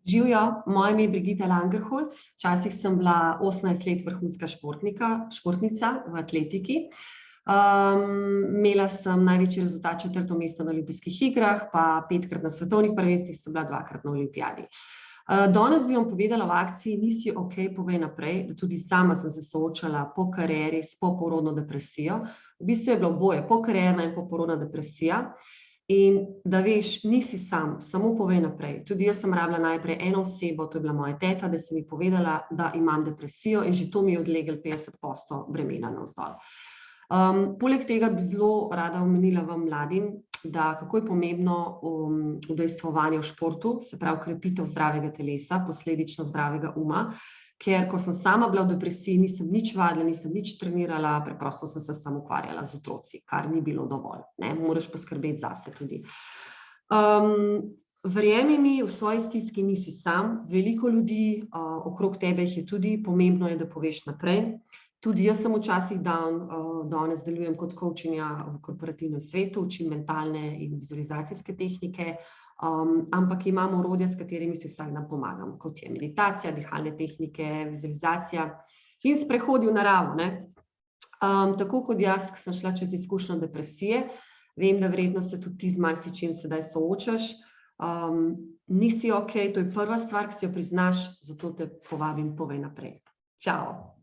Živjo, moje ime je Brigitte Langerholz, včasih sem bila 18 let vrhunska športnica v atletiki. Imela sem največji rezultat 4. mesto na olimpijskih igrah, pa 5-krat na svetovnih prvenstvih, sem bila 2-krat na olimpijadi. Danes bi vam povedala v akciji Nisi okej, povej naprej, da tudi sama sem se soočala po karieri s poporodno depresijo. V bistvu je bilo oboje, pokarierna in poporodna depresija. In da veš, nisi sam, samo povej naprej. Tudi jaz sem rabila najprej eno osebo, to je bila moja teta, da se mi povedala, da imam depresijo in že to mi je odleglo 50% bremena navzdol. Poleg tega bi zelo rada omenila vam mladim, da kako je pomembno udejstvovanje v športu, se pravi krepitev zdravega telesa, posledično zdravega uma, ker ko sem sama bila v depresiji, nisem nič vadila, nisem nič trenirala, preprosto sem se samo ukvarjala z otroci, kar ni bilo dovolj, ne, moraš poskrbeti zase tudi. Verjemi mi, v svoji stiski nisi sam, veliko ljudi okrog tebe jih je tudi, pomembno je, da poveš naprej. Tudi jaz sem včasih down, danes delujem kot coachinja v korporativnem svetu, učim mentalne in vizualizacijske tehnike, ampak imam orodja, s katerimi si vsak dan pomagam, kot je meditacija, dihalne tehnike, vizualizacija in sprehodi v naravo, ne. Tako kot jaz, ko sem šla čez izkušnjo depresije, vem, da verjetno se tudi ti z marsičim sedaj soočaš. Nisi okej, to je prva stvar, ki si jo priznaš, zato te povabim, povej naprej. Čao.